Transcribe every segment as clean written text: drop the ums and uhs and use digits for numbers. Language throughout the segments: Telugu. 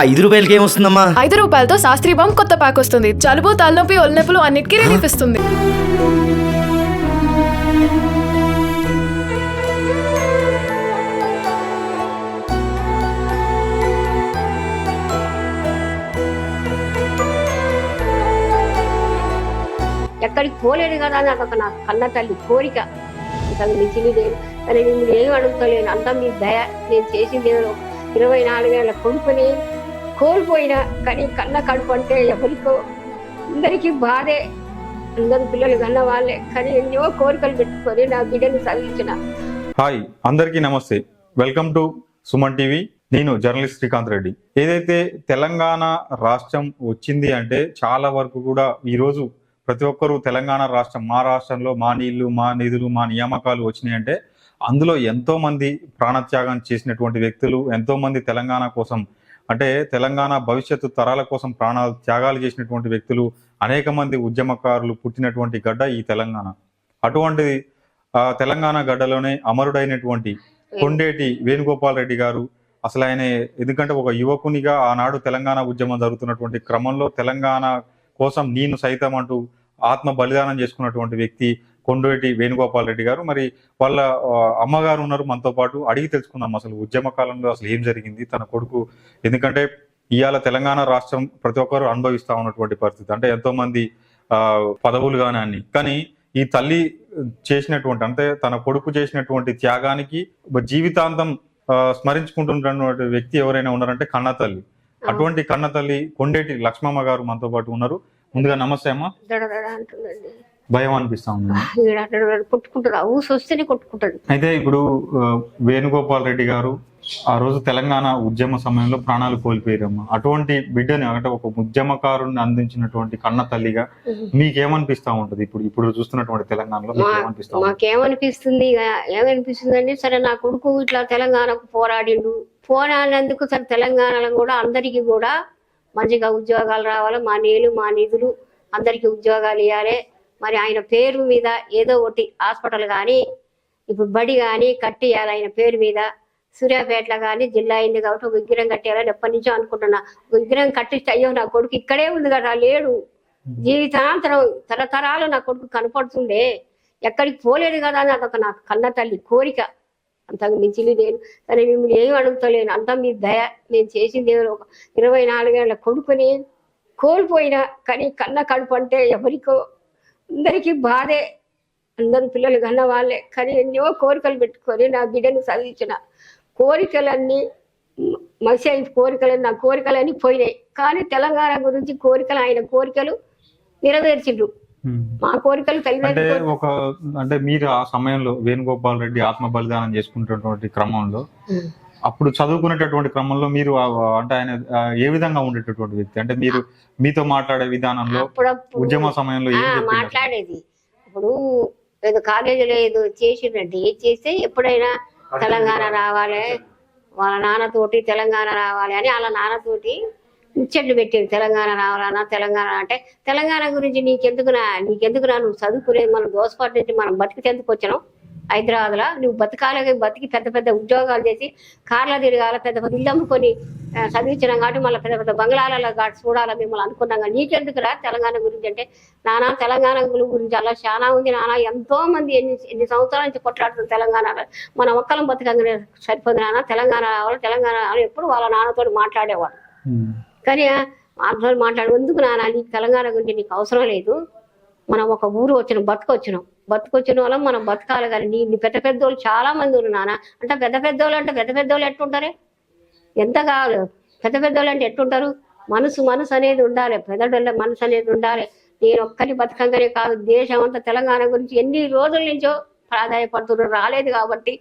ఆ ₹5 ఏమొస్తుందమ్మా? ₹5తో శాస్త్రీ బామ్ కొత్త ప్యాక్ వస్తుంది. జలుబు, తలనొప్పి, ఒళ్ళనొప్పులు అన్నిటికీ రిలీఫ్ ఇస్తుంది. ఎక్కడికి పోలేను కదా అని అదొక నా కన్న తల్లి కోరిక. అంతకు మించింది నేను కానీ మిమ్మల్ని ఏం అడుగుతలేను. అంతా మీ దయ. నేను చేసింది ఏదో 24 ఏళ్ళ కొడుకుని కోల్పోయినా కానీ కన్న కడుపు అంటే ఎవరికో అందరికీ బాధే. అందరు పిల్లలు కన్న వాళ్ళే కానీ ఎన్నో కోరికలు పెట్టుకొని నా బిడ్డను చదివించిన. హాయ్, అందరికీ నమస్తే. Welcome to Suman TV. నేను జర్నలిస్ట్ శ్రీకాంత్ రెడ్డి. ఏదైతే తెలంగాణ రాష్ట్రం వచ్చింది అంటే చాలా వరకు కూడా ఈరోజు ప్రతి ఒక్కరూ తెలంగాణ రాష్ట్రం, మా రాష్ట్రంలో మా నీళ్లు, మా నిధులు, మా నియామకాలు వచ్చినాయి అంటే అందులో ఎంతో మంది ప్రాణత్యాగం చేసినటువంటి వ్యక్తులు, ఎంతో మంది తెలంగాణ కోసం అంటే తెలంగాణ భవిష్యత్తు తరాల కోసం ప్రాణాలు త్యాగాలు చేసినటువంటి వ్యక్తులు, అనేక మంది ఉద్యమకారులు పుట్టినటువంటి గడ్డ ఈ తెలంగాణ. అటువంటి తెలంగాణ గడ్డలోనే అమరుడైనటువంటి కొండేటి వేణుగోపాల్ రెడ్డి గారు అసలు ఆయన ఎందుకంటే ఒక యువకునిగా ఆనాడు తెలంగాణ ఉద్యమం జరుగుతున్నటువంటి క్రమంలో తెలంగాణ కోసం నేను సైతం అంటూ ఆత్మ బలిదానం చేసుకున్నటువంటి వ్యక్తి కొండేటి వేణుగోపాల్ రెడ్డి గారు. మరి వాళ్ళ అమ్మగారు ఉన్నారు మనతో పాటు, అడిగి తెలుసుకుందాం అసలు ఉద్యమ కాలంలో అసలు ఏం జరిగింది తన కొడుకు. ఎందుకంటే ఇవాళ తెలంగాణ రాష్ట్రం ప్రతి ఒక్కరు అనుభవిస్తా ఉన్నటువంటి పరిస్థితి, అంటే ఎంతో మంది పదవులు కానీ అన్ని. కానీ ఈ తల్లి చేసినటువంటి అంటే తన కొడుకు చేసినటువంటి త్యాగానికి జీవితాంతం స్మరించుకుంటున్నటువంటి వ్యక్తి ఎవరైనా ఉన్నారంటే కన్న తల్లి. అటువంటి కన్న తల్లి కొండేటి లక్ష్మమ్మ గారు మనతో పాటు ఉన్నారు. ముందుగా నమస్తే అమ్మ. భయం అనిపిస్తా ఉంది, కొట్టుకుంటారు, ఊసి వస్తేనే కొట్టుకుంటాడు. అయితే ఇప్పుడు వేణుగోపాల్ రెడ్డి గారు ఆ రోజు తెలంగాణ ఉద్యమ సమయంలో ప్రాణాలు కోల్పోయారమ్మా. అటువంటి బిడ్డని అంటే ఒక ఉద్యమకారుని అందించినటువంటి కన్న తల్లిగా మీకేమనిపిస్తా ఉంటది ఇప్పుడు చూస్తున్నటువంటి తెలంగాణలో? మాకేమనిపిస్తుంది, ఏమనిపిస్తుంది అంటే సరే నా కొడుకు ఇట్లా తెలంగాణకు పోరాడినందుకు సరే తెలంగాణలో కూడా అందరికీ కూడా మంచిగా ఉద్యోగాలు రావాలి, మా నీళ్ళు మా నిధులు అందరికీ ఉద్యోగాలు ఇవ్వాలి. మరి ఆయన పేరు మీద ఏదో ఒకటి హాస్పిటల్ కానీ ఇప్పుడు బడి కానీ కట్టియాలి ఆయన పేరు మీద. సూర్యాపేటలో కానీ జిల్లా అయింది కాబట్టి ఒక విగ్రహం కట్టేయాలని ఎప్పటి నుంచో అనుకుంటున్నా. ఒక విగ్రహం కట్టిస్తే అయ్యో నా కొడుకు ఇక్కడే ఉంది కదా, లేడు, జీవితాంతరం తరతరాలు నా కొడుకు కనపడుతుండే, ఎక్కడికి పోలేడు కదా అని అదొక నా కన్న తల్లి కోరిక. అంతకు మించింది నేను కానీ మిమ్మల్ని ఏం అడుగుతలేను. అంతా మీ దయ. నేను చేసింది ఏదో ఒక 24 ఏళ్ళ కొడుకుని కోల్పోయినా కానీ కన్న కడుపు అంటే ఎవరికో అందరికీ బాధే. అందరు పిల్లలు కన్న వాళ్ళే కానీ ఎన్నో కోరికలు పెట్టుకొని నా బిడ్డను చదివించిన. కోరికలన్నీ కోరికలన్నీ నా కోరికలన్నీ పోయినాయి కానీ తెలంగాణ గురించి కోరికలు ఆయన కోరికలు నెరవేర్చిండ్రు. మా కోరికలు అంటే మీరు ఆ సమయంలో వేణుగోపాల్ రెడ్డి ఆత్మ బలిదానం చేసుకున్నటువంటి క్రమంలో అప్పుడు చదువుకునేటటువంటి క్రమంలో మీరు అంటే ఆయన ఏ విధంగా ఉండేటటువంటి వ్యక్తి? అంటే మీరు మీతో మాట్లాడే విధానంలో ఉద్యమ సమయంలో మాట్లాడేది ఇప్పుడు ఏదో కాలేజీలో ఏదో చేసిండంటే ఏది చేస్తే ఎప్పుడైనా తెలంగాణ రావాలి, వాళ్ళ నాన్నతోటి తెలంగాణ రావాలి అని వాళ్ళ నాన్నతోటి ముచ్చట్లు పెట్టేది. తెలంగాణ రావాలన్నా తెలంగాణ అంటే తెలంగాణ గురించి నీకెందుకునా నువ్వు చదువుకునేది, మనం దోసపాటు నుంచి మనం బతికితెందుకు వచ్చినాం హైదరాబాద్లో, నువ్వు బతికి పెద్ద పెద్ద ఉద్యోగాలు చేసి కార్లో తిరగాల, పెద్ద పెద్ద ఇల్లు అమ్ముకొని చదివించినాం కాబట్టి మళ్ళీ పెద్ద పెద్ద బంగ్లాలలో కాబట్టి చూడాలా మిమ్మల్ని అనుకున్నాం. కానీ నీకెందుకురా తెలంగాణ గురించి అంటే నానా తెలంగాణ గురించి అలా చాలా ఉంది నానా, ఎంతో మంది ఎన్ని సంవత్సరాల నుంచి కొట్లాడుతుంది తెలంగాణలో, మన ఒక్కలం బతకంగానే సరిపోదు నాన్న, తెలంగాణ రావాలి ఎప్పుడు వాళ్ళ నాన్నతో మాట్లాడేవాడు. కానీ వాళ్ళతో మాట్లాడేందుకు నాన్న నీకు తెలంగాణ గురించి నీకు అవసరం లేదు, మనం ఒక ఊరు బతుకొచ్చినాం వల్ల మనం బతకాలి. కానీ నీ పెద్ద పెద్దోళ్ళు చాలా మంది ఉన్నారు నాన్న అంటే పెద్ద పెద్దోళ్ళు ఎట్టుంటారే, ఎంత కావాలి పెద్ద పెద్దోళ్ళు అంటే ఎట్టుంటారు? మనసు అనేది ఉండాలి, పెద్దోళ్ళ మనసు అనేది ఉండాలి. నేను ఒక్కరి బతకంగానే కాదు, దేశం అంతా తెలంగాణ గురించి ఎన్ని రోజుల నుంచో ప్రాధాన్యపడుతున్నారు, రాలేదు కాబట్టి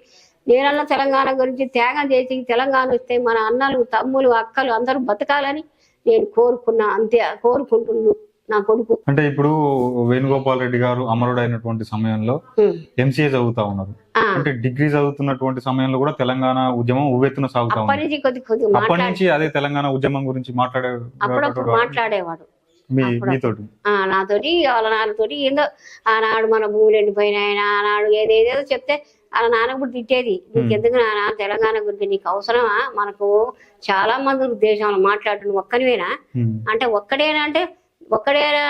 నేనన్నా తెలంగాణ గురించి త్యాగం చేసి తెలంగాణ వస్తే మన అన్నలు తమ్ములు అక్కలు అందరూ బతకాలని నేను కోరుకుంటున్నాను నా కొడుకు. అంటే ఇప్పుడు వేణుగోపాల్ రెడ్డి గారు అమరుడైనటువంటి సమయంలో ఎంసీఏ చదువుతా ఉన్నారు, అంటే డిగ్రీ చదువుతున్నటువంటి సమయంలో కూడా తెలంగాణ ఉద్యమం ఉవ్వెత్తున సాగుతా ఉంది. అప్పటి నుంచి అదే తెలంగాణ ఉద్యమం గురించి మాట్లాడేవాడు మీతోటి, నాతోటి వాళ్ళ నాన్నతోటి. ఏందో ఆనాడు మన భూములు ఎండిపోయినాయన, ఆనాడు ఏదేదో చెప్తే అలా నాన్న కూడా తిట్టేది, నీకు ఎందుకు నాన్న తెలంగాణ గురించి, నీకు అవసరమా, మనకు చాలా మంది దేశంలో మాట్లాడుతున్న ఒక్కనివేనా అంటే, ఒక్కడేనా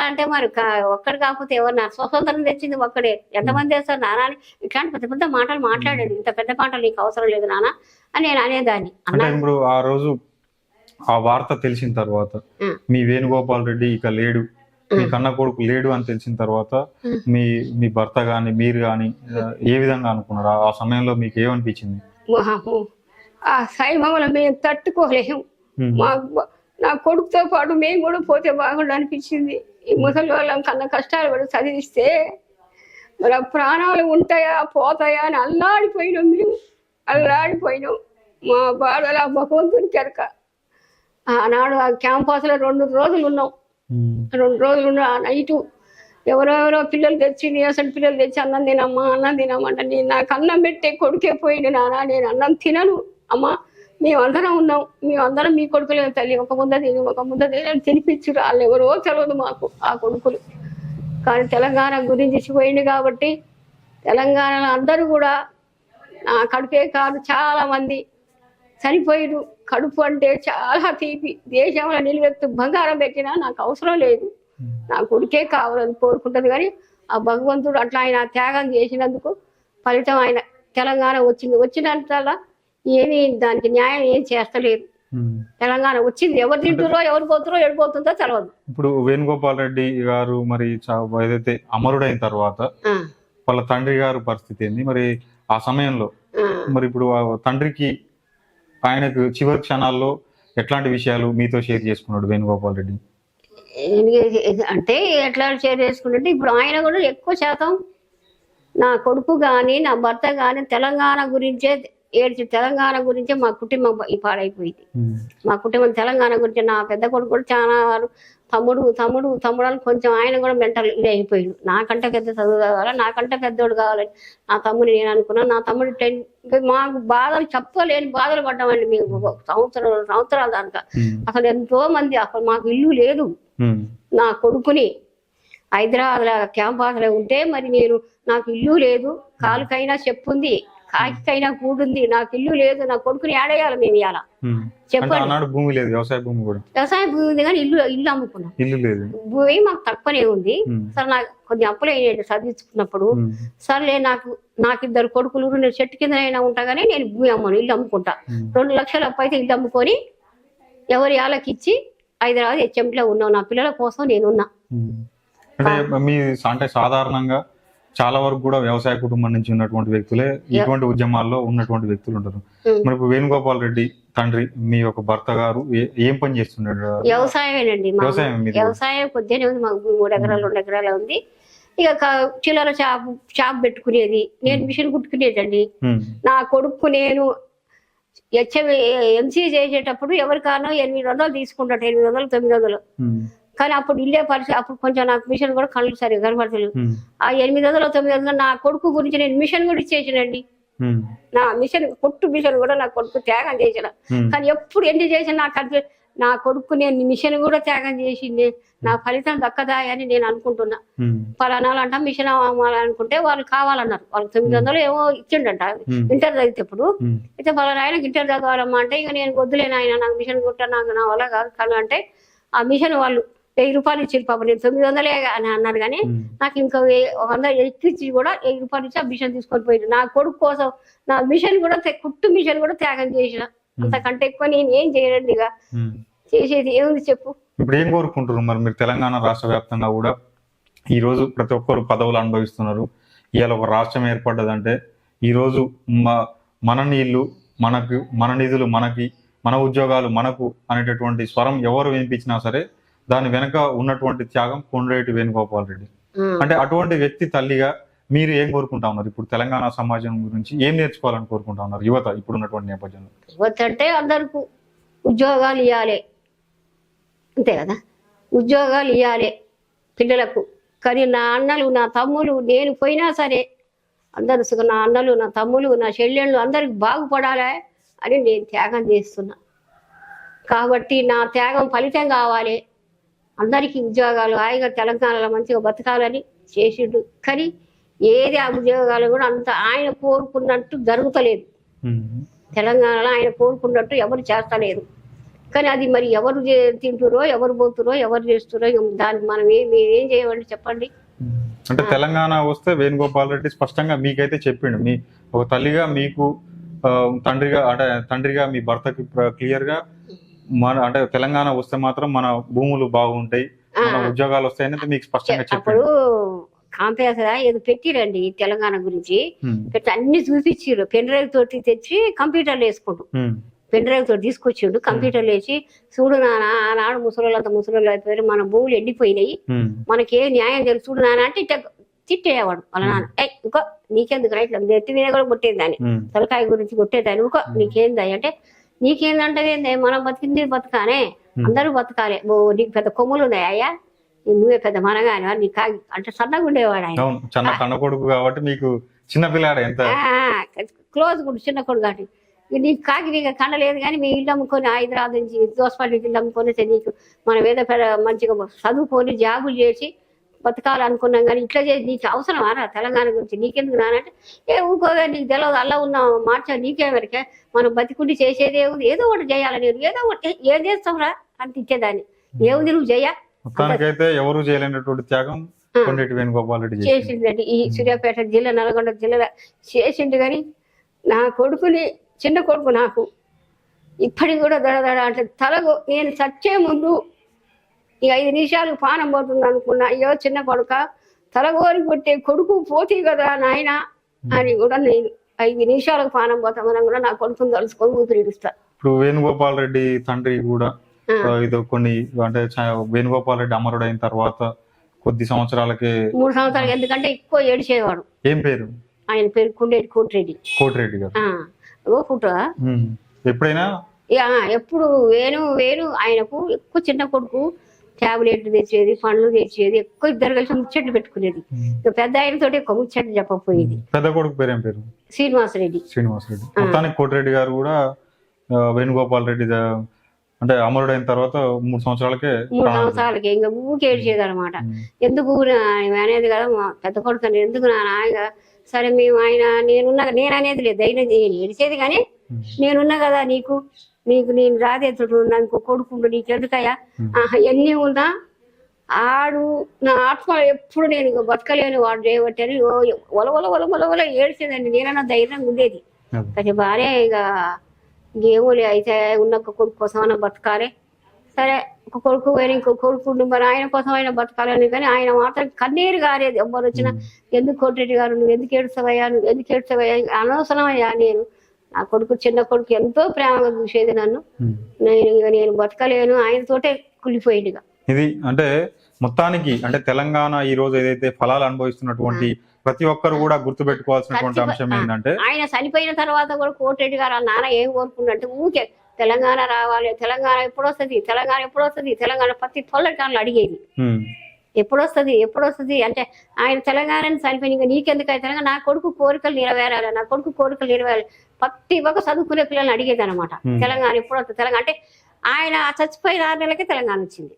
అంటే మరి ఒక్కడు కాకపోతే ఎవరు, నా స్వతంత్రం తెచ్చింది ఒక్కడే, ఎంతమంది చేస్తారు నాన్న అని ఇట్లాంటి పెద్ద పెద్ద మాటలు మాట్లాడేది. ఇంత పెద్ద మాటలు నీకు అవసరం లేదు నాన్న అని నేను అనేదాన్ని. ఇప్పుడు ఆ రోజు ఆ వార్త తెలిసిన తర్వాత మీ వేణుగోపాల్ రెడ్డి ఇక లేడు, మీ కన్న కొడుకు లేడు అని తెలిసిన తర్వాత మీ భర్త గాని మీరు గాని ఏ విధంగా అనుకున్నారు? ఆ సమయంలో మీకు ఏమనిపించింది? ఆ సైమములు మేము తట్టుకోలేము, నా కొడుకుతో పాటు మేము కూడా పోతే బాగుండు అనిపించింది. ఈ ముసలి వాళ్ళం కన్నా కష్టాలు పడి చదివిస్తే మరి ప్రాణాలు ఉంటాయా పోతాయా అని అల్లాడిపోయినాం. మేము అల్లాడిపోయినాం. మా బాధలు ఆ భగవంతుని కెరక. ఆనాడు ఆ క్యాంపస్లో 2 రోజులు ఉన్నాం. 2 రోజులు ఉన్న నైటు ఎవరెవరో పిల్లలు తెచ్చి, అసలు పిల్లలు తెచ్చి అన్నం తినమ్మంటే, నేను నాకు అన్నం పెట్టే కొడుకే పోయింది నాన్న, నేను అన్నం తినను అమ్మ, మేమందరం ఉన్నాం, మేమందరం మీ కొడుకులే తల్లి, ఒక ముద్ద తిని తినిపించురు. వాళ్ళు ఎవరో తెలియదు మాకు ఆ కొడుకులు. కానీ తెలంగాణ గురించి పోయింది కాబట్టి తెలంగాణలో అందరూ కూడా, నా కడుపే కాదు చాలా మంది చనిపోయిరు. కడుపు అంటే చాలా తీపి, దేశంలో నిలువెత్తు బంగారం పెట్టినా నాకు అవసరం లేదు, నా కొడుకే కావాలని కోరుకుంటుంది. కానీ ఆ భగవంతుడు అట్లా ఆయన త్యాగం చేసినందుకు ఫలితం ఆయన తెలంగాణ వచ్చినంతలా ఏమి దానికి న్యాయం ఏం చేస్తలేరు. తెలంగాణ వచ్చింది, ఎవరు తింటురో ఎవరు పోతురో ఎడిపోతుందో తెలియదు. ఇప్పుడు వేణుగోపాల్ రెడ్డి గారు మరి ఏదైతే అమరుడైన తర్వాత వాళ్ళ తండ్రి గారు పరిస్థితి ఏంది మరి ఆ సమయంలో? మరి ఇప్పుడు తండ్రికి ఆయనకు చివరి క్షణాల్లో ఎట్లాంటి విషయాలు మీతో షేర్ చేసుకున్నాడు వేణుగోపాల్ రెడ్డి? అంటే ఎట్లా షేర్ చేసుకుంటే, ఇప్పుడు ఆయన కూడా ఎక్కువ శాతం నా కొడుకు కానీ నా భర్త కానీ తెలంగాణ గురించే తెలంగాణ గురించే మా కుటుంబం పాడైపోయింది. మా కుటుంబం తెలంగాణ గురించి, నా పెద్ద కొడుకు కూడా చాలా తమ్ముడు అని కొంచెం ఆయన కూడా మెంటల్ ఇది అయిపోయిండు. నాకంటే పెద్ద చదువు కావాలి, నాకంటే పెద్దోడు కావాలని నా తమ్ముడు నేను అనుకున్నాను. నా తమ్ముడు మాకు బాధలు చెప్పలేని బాధలు పడ్డామండి మేము సంవత్సరాల దాకా. అసలు ఎంతో మంది, అసలు మాకు ఇల్లు లేదు. నా కొడుకుని హైదరాబాద్ క్యాంపస్లో ఉంటే మరి నాకు ఇల్లు లేదు, కాలుకైనా చెప్పుంది, కాకికైనా కూడుంది, నాకు ఇల్లు లేదు, నా కొడుకుని ఏడేయాలి మేము ఇవాళ చెప్పండి. భూమి లేదు, వ్యవసాయ భూమి ఉంది కానీ ఇల్లు అమ్ముకున్నాం. భూమి మాకు తక్కువనే ఉంది. సరే నాకు కొద్దిగా అప్పులే చదివించుకున్నప్పుడు సర్లే నాకు 2 కొడుకులు, నేను చెట్టు కింద అయినా ఉంటాగానే నేను భూమి అమ్మను, ఇల్లు అమ్ముకుంటా. 2 లక్షల అప్పు అయితే ఇల్లు అమ్ముకొని ఎవరి వాళ్ళకి ఇచ్చి హైదరాబాద్ హెచ్ఎంలో ఉన్నాం. నా పిల్లల కోసం నేనున్నా. అంటే సాధారణంగా చాలా వరకు కూడా వ్యవసాయ కుటుంబం నుంచి ఉన్నటువంటి వ్యక్తులే ఇటువంటి ఉద్యమాల్లో ఉన్నటువంటి వ్యక్తులు ఉంటారు. మరి ఇప్పుడు వేణుగోపాల్ రెడ్డి తండ్రి మీ యొక్క భర్త గారు ఏం పని చేస్తున్నాడు? వ్యవసాయమేనండి. వ్యవసాయం కొద్దిగానే ఉంది మాకు, 3 ఎకరాలు 2 ఎకరాలు ఉంది. ఇక చిల్లర షాప్ పెట్టుకునేది, నేను మిషన్ కుట్టుకునేదండి. నా కొడుకు నేను ఎంసీ చేసేటప్పుడు ఎవరికైనా 800 తీసుకుంటాడు, 800 900. కానీ అప్పుడు ఇల్లే పరిస్థితి, అప్పుడు కొంచెం నాకు మిషన్ కూడా కళ్ళు సరిగా కనపడలేదు. ఆ 800 900 నా కొడుకు గురించి నేను మిషన్ కూడా ఇచ్చేసానండి. నా మిషన్ కొట్టు మిషన్ కూడా నా కొడుకు త్యాగం చేసిన. కానీ ఎప్పుడు ఎన్ని చేసిన నా కొడుకు నేను మిషన్ కూడా త్యాగం చేసింది, నా ఫలితం దక్కదా అని నేను అనుకుంటున్నా. ఫలానాలు అంట మిషన్ అమ్మాలనుకుంటే వాళ్ళు కావాలన్నారు, వాళ్ళకి 900 ఏమో ఇచ్చిండంట ఇంటర్ చదివేటప్పుడు. అయితే ఫలానా ఆయనకి ఇంటర్ చదవాలమ్మా అంటే, ఇక నేను వద్దులేను ఆయన, నాకు మిషన్ కుట్ట నాకు నా వల్ల కాదు కానీ అంటే ఆ మిషన్ వాళ్ళు 1000 రూపాయలు ఇచ్చారు పాప. నేను 900 అని అన్నారు కానీ నాకు ఇంకా 100 ఎక్కించి కూడా 1000 రూపాయలు ఇచ్చి ఆ మిషన్ తీసుకొని పోయింది. నా కొడుకు కోసం నా మిషన్ కూడా కుట్టు మిషన్ కూడా త్యాగం చేసిన. అంతకంటే ఎక్కువ నేను ఏం చేయనండి. ఇక చేసేది ఏముంది చెప్పు. ఇప్పుడు ఏం కోరుకుంటున్నారు మరి మీరు? తెలంగాణ రాష్ట్ర వ్యాప్తంగా కూడా ఈ రోజు ప్రతి ఒక్కరు పదవులు అనుభవిస్తున్నారు. ఇవాళ ఒక రాష్ట్రం ఏర్పడ్డదంటే ఈ రోజు మన నీళ్లు మనకు, మన నిధులు మనకి, మన ఉద్యోగాలు మనకు అనేటటువంటి స్వరం ఎవరు వినిపించినా సరే దాని వెనక ఉన్నటువంటి త్యాగం కొండ్రేటి వేణుగోపాల్ రెడ్డి. అంటే అటువంటి వ్యక్తి తల్లిగా మీరు ఏం కోరుకుంటా ఉన్నారు? ఇప్పుడు తెలంగాణ సమాజం గురించి ఏం నేర్చుకోవాలని కోరుకుంటా ఉన్నారు యువత ఇప్పుడు ఉన్నటువంటి నేపథ్యంలో? యువత అంటే అందరికి ఉద్యోగాలు ఇవ్వాలి, అంతే కదా, ఉద్యోగాలు ఇవ్వాలి పిల్లలకు. కానీ నా అన్నలు నా తమ్ములు నేను పోయినా సరే అందరు నా అన్నలు నా తమ్ములు నా చెల్లెళ్ళు అందరికి బాగుపడాలి అని నేను త్యాగం చేస్తున్నా. కాబట్టి నా త్యాగం ఫలితం కావాలి, అందరికీ ఉద్యోగాలు హాయిగా తెలంగాణలో మంచిగా బతకాలని చేసిండు. కానీ ఏది ఆ ఉద్యోగాలు కూడా అంత ఆయన కోరుకున్నట్టు జరుగుతలేదు. తెలంగాణలో ఆయన కోరుకున్నట్టు ఎవరు చేస్తలేరు. కానీ అది మరి ఎవరు తింటురో, ఎవరు పోతురో, ఎవరు చేస్తురో దానికి మనం ఏం చేయమండి చెప్పండి. అంటే తెలంగాణ వస్తే వేణుగోపాల్ రెడ్డి స్పష్టంగా మీకైతే చెప్పిండు, మీ ఒక తల్లిగా మీకు తండ్రిగా మీ భర్తకి క్లియర్ గా అంటే తెలంగాణ వస్తే మాత్రం మన భూములు బాగుంటాయి, మన ఉద్యోగాలు వస్తాయని మీకు స్పష్టంగా చెప్పారు. అప్పుడు కాంపేస ఏదో పెట్టిరండి తెలంగాణ గురించి, పెట్టి అన్ని చూపించారు. పెన్ డ్రైవ్ తోటి తెచ్చి కంప్యూటర్లు వేసుకుంటూ, పెన్ డ్రైవ్ తోటి తీసుకొచ్చిండు. కంప్యూటర్లు వేసి చూడు నాన్న, ఆనాడు ముసలోళ్ళు అయిపోయారు, మన భూములు ఎండిపోయినాయి, మనకే న్యాయం తెలుసు చూడు నాన్న అంటే ఇట్లా తిట్టేవాడు వాళ్ళ నాన్న. ఇంకో నీకెందుకు రైట్ నెత్తి మీద కూడా కొట్టేదాన్ని, తలకాయ గురించి కొట్టేదాన్ని. ఇంకో నీకేందా అంటే నీకేందంటే మనం బతికింది బతకానే, అందరూ బతకాలి, నీకు పెద్ద కొమ్ములు ఉన్నాయి అయ్యా, నువ్వే పెద్ద మనగానే నీ కాగి అంటే సన్నగా ఉండేవాడు ఆయన. చిన్న కొడుకు కాబట్టి మీకు చిన్న పిల్లాడు ఎంత క్లోజ్ కూడా చిన్న కొడుకు కాబట్టి నీకు కాకి నీకు కండలేదు. కానీ మీ ఇల్లు అమ్ముకొని హైదరాబాద్ నుంచి దోసపల్లి ఇల్లు అమ్ముకొని నీకు మనం ఏదో మంచిగా చదువుకొని జాబులు చేసి బతకాలనుకున్నాం. కానీ ఇట్లా చేసి నీకు అవసరం రా తెలంగాణ గురించి, నీకెందుకు నానంటే ఊకోవే నీకు తెలియదు, అలా ఉన్నాం మార్చా నీకేమరికే, మనం బతికుండి చేసేది ఏదో ఒకటి చేయాలి, నేను ఏదో ఒకటి ఏం చేస్తావురా అని ఇచ్చేదాన్ని. ఏముంది నువ్వు చెయ్యా. మొత్తానికైతే ఎవరు చేయలేనటువంటి త్యాగం కొండేటి వేణుగోపాల్ రెడ్డి చేసిందండి. ఈ సూర్యాపేట జిల్లా, నల్గొండ జిల్లా చేసిండు. కానీ నా కొడుకుని, చిన్న కొడుకు నాకు ఇప్పటికి కూడా దడదడ అంటే తలకు నేను చచ్చే ముందు ఈ 5 నిమిషాలు పానం పోతుంది అనుకున్నా. అయ్యో చిన్న కొడుక, తలగోరి కొట్టే కొడుకు పోతే కదా నాయన అని కూడా నేను 5 నిమిషాలకు పానం పోతామని కూడా నా కొడుకుని తలుసుకొని ఊపిరిస్తా. ఇప్పుడు వేణుగోపాల్ రెడ్డి తండ్రి కూడా ఇది కొన్ని అంటే వేణుగోపాల్ రెడ్డి అమరుడైన తర్వాత కొద్ది సంవత్సరాలకే 3 సంవత్సరాలు, ఎందుకంటే ఎక్కువ ఏడిచేవాడు. ఏం పేరు ఆయన పేరు కోటిరెడ్డి గారు. ఫోటో ఎప్పుడైనా ఎప్పుడు వేణు ఆయనకు ఎక్కువ చిన్న కొడుకు ట్యాబ్లెట్లు తెచ్చేది, పండ్లు తెచ్చేది, ఎక్కువ ఇద్దరు కలిసి ముచ్చట్లు పెట్టుకునేది. పెద్ద ఆయనతో ఎక్కువ ముచ్చట్లు చెప్పకపోయేది. పెద్ద కొడుకు పేరు ఏం పేరు? శ్రీనివాసరెడ్డి. మొత్తానికి కోటిరెడ్డి గారు కూడా వేణుగోపాల్ రెడ్డి అంటే అమరుడైన తర్వాత 3 సంవత్సరాలకే ఇంకా ఊరికి ఏడ్చేది అనమాట. ఎందుకు అనేది కదా మా పెద్ద కొడుకు, ఎందుకు నాయన సరే మేము ఆయన నేను అనేది లేదు, ధైర్యం ఏడిచేది. కానీ నేనున్నా కదా నీకు నేను రాదేతుడు, నాకు కొడుకుండు, నీకెందుకయ్యా ఎన్ని ఉన్నా ఆడు నా ఆత్మ ఎప్పుడు నేను బతకలేను వాడు చేయబట్టి అని ఒల ఏడ్చేదండి. నేనన్నా ధైర్యంగా ఉండేది. కానీ బాగానే ఇక ఇంకేమోలే అయితే ఉన్న కొడుకు కోసం అయినా బతకాలి, సరే ఒక కొడుకు పోయిన ఇంకో కొడుకు మరి ఆయన కోసం అయినా బతకాలని. కానీ ఆయన మాత్రం కన్నీరు గారేది ఎవ్వరు వచ్చినా. ఎందుకు కోటిరెడ్డి గారు నువ్వు ఎందుకు ఏడుస్తావయ్యా, నువ్వు ఎందుకు ఏడుస్తావయ్యా, అనవసరమయ్యా. నా కొడుకు, చిన్న కొడుకు ఎంతో ప్రేమగా చూసేది నన్ను. నేను బతకలేను, ఆయనతోటే కుళ్ళిపోయిందిగా. ఇది అంటే మొత్తానికి అంటే తెలంగాణ ఈ రోజు ఏదైతే ఫలాలు అనుభవిస్తున్నటువంటి ప్రతి ఒక్కరు కూడా గుర్తు పెట్టుకోవాల్సినటువంటి అంశం ఏంటంటే, ఆయన చనిపోయిన తర్వాత కూడా కోటిరెడ్డి గారు వాళ్ళ నాన్న ఏం కోరుకున్నట్టు ఊకే తెలంగాణ రావాలి, తెలంగాణ ఎప్పుడు వస్తుంది, తెలంగాణ ఎప్పుడు వస్తుంది, తెలంగాణ ప్రతి తొల్లటాలు అడిగేది. ఎప్పుడు వస్తుంది అంటే ఆయన తెలంగాణని చనిపోయిన నీకెందుకు తెలంగాణ, నా కొడుకు కోరికలు నెరవేరాలి, నా కొడుకు కోరికలు నెరవేరాలి, ప్రతి ఒక్క చదువుకునే పిల్లల్ని అడిగేది అనమాట. తెలంగాణ ఎప్పుడు వస్తుంది తెలంగాణ అంటే ఆయన చచ్చిపోయిన 6 నెలలకే తెలంగాణ వచ్చింది,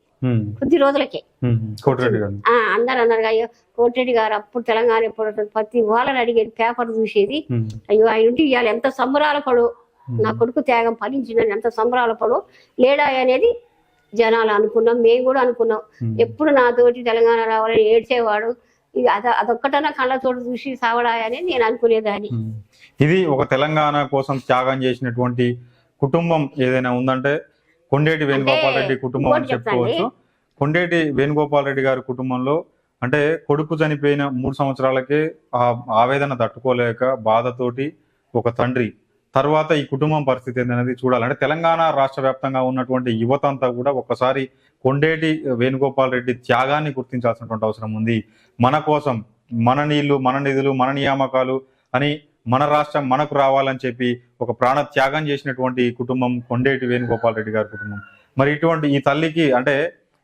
కొద్ది రోజులకే. అందరు అన్నారు అయ్యో కోటిరెడ్డి గారు అప్పుడు తెలంగాణ ఎప్పుడు వస్తుంది, ప్రతి వాళ్ళని అడిగేది, పేపర్ చూసేది. అయ్యో ఆయన ఉంటే ఇవాళ ఎంత సంబరాల పడు, నా కొడుకు త్యాగం ఫలించిందని ఎంత సంబరాల పడు లేడా అనేది జనాలు అనుకున్నాం, మేము కూడా అనుకున్నాం. ఎప్పుడు నాతోటి తెలంగాణ రావాలని ఏడ్చేవాడు, ఇది అదొక్కటన్నా కళ్ళతోటి చూసి సావడాయని నేను అనుకునేదాన్ని. ఇది ఒక తెలంగాణ కోసం త్యాగం చేసినటువంటి కుటుంబం ఏదైనా ఉందంటే కొండేటి వేణుగోపాల్ రెడ్డి కుటుంబం అని చెప్పుకోవచ్చు. కొండేటి వేణుగోపాల్ రెడ్డి గారి కుటుంబంలో అంటే కొడుకు చనిపోయిన 3 సంవత్సరాలకే ఆ ఆవేదన తట్టుకోలేక బాధతోటి ఒక తండ్రి, తర్వాత ఈ కుటుంబం పరిస్థితి ఏంటనేది చూడాలి. అంటే తెలంగాణ రాష్ట్ర వ్యాప్తంగా ఉన్నటువంటి యువత అంతా కూడా ఒక్కసారి కొండేటి వేణుగోపాల్ రెడ్డి త్యాగాన్ని గుర్తించాల్సినటువంటి అవసరం ఉంది. మన కోసం, మన నీళ్లు, మన నిధులు, మన నియామకాలు అని మన రాష్ట్రం మనకు రావాలని చెప్పి ఒక ప్రాణ త్యాగం చేసినటువంటి కుటుంబం కొండేటి వేణుగోపాల్ రెడ్డి గారి కుటుంబం. మరి ఇటువంటి ఈ తల్లికి అంటే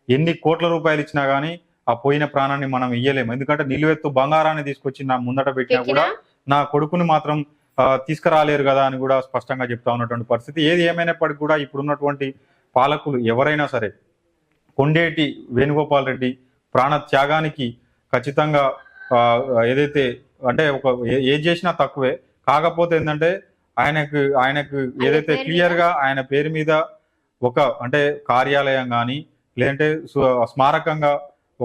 ఎన్ని కోట్ల రూపాయలు ఇచ్చినా గానీ ఆ పోయిన ప్రాణాన్ని మనం ఇయ్యలేము. ఎందుకంటే నిలువెత్తు బంగారాన్ని తీసుకొచ్చి నా ముందట పెట్టినా కూడా నా కొడుకుని మాత్రం తీసుకురాలేరు కదా అని కూడా స్పష్టంగా చెప్తా ఉన్నటువంటి పరిస్థితి. ఏది ఏమైనప్పటికీ కూడా ఇప్పుడున్నటువంటి పాలకులు ఎవరైనా సరే కొండేటి వేణుగోపాల్ రెడ్డి ప్రాణ త్యాగానికి ఖచ్చితంగా ఏదైతే అంటే ఏది చేసినా తక్కువే. కాకపోతే ఏంటంటే ఆయనకు ఏదైతే క్లియర్ గా ఆయన పేరు మీద ఒక అంటే కార్యాలయం కానీ లేదంటే స్మారకంగా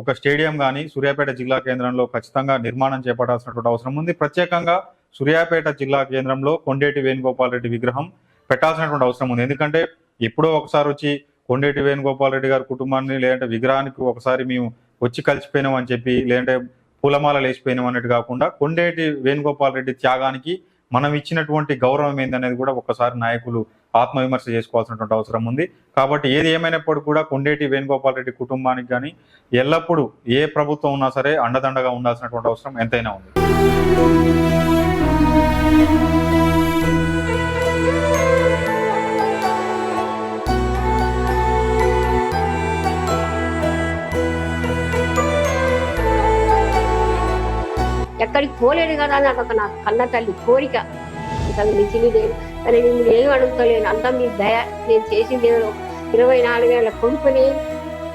ఒక స్టేడియం కానీ సూర్యాపేట జిల్లా కేంద్రంలో ఖచ్చితంగా నిర్మాణం చేపట్టాల్సినటువంటి అవసరం ఉంది. ప్రత్యేకంగా సూర్యాపేట జిల్లా కేంద్రంలో కొండేటి వేణుగోపాల్ రెడ్డి విగ్రహం పెట్టాల్సినటువంటి అవసరం ఉంది. ఎందుకంటే ఎప్పుడో ఒకసారి వచ్చి కొండేటి వేణుగోపాల్ రెడ్డి గారి కుటుంబాన్ని లేదంటే విగ్రహానికి ఒకసారి మేము వచ్చి కలిసిపోయినాం అని చెప్పి లేదంటే పూలమాల లేచిపోయినాం అన్నట్టు కాకుండా కొండేటి వేణుగోపాల్ రెడ్డి త్యాగానికి మనం ఇచ్చినటువంటి గౌరవం ఏందనేది కూడా ఒకసారి నాయకులు ఆత్మవిమర్శ చేసుకోవాల్సినటువంటి అవసరం ఉంది. కాబట్టి ఏది ఏమైనప్పుడు కూడా కొండేటి వేణుగోపాల్ రెడ్డి కుటుంబానికి కానీ ఎల్లప్పుడూ ఏ ప్రభుత్వం ఉన్నా సరే అండదండగా ఉండాల్సినటువంటి అవసరం ఎంతైనా ఉంది. ఎక్కడికి పోలేను కదా అని అదొక నా కన్న తల్లి కోరిక. ఇంతకు మించింది లేదు. కానీ నేను ఏం అడుగుతలేను, అంతా మీ దయ. నేను చేసింది ఏదో 24 ఏళ్ళ కొడుకుని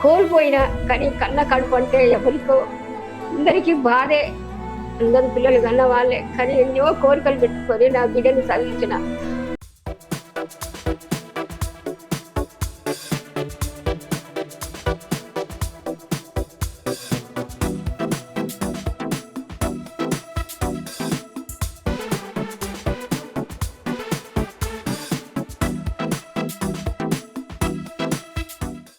కోల్పోయినా కానీ కన్న కడుపు అంటే ఎవరికో అందరికీ బాధే. అందరు పిల్లలు కన్న వాళ్ళే. కానీ ఎన్నో కోరికలు పెట్టుకొని నా బిడ్డను చదివించిన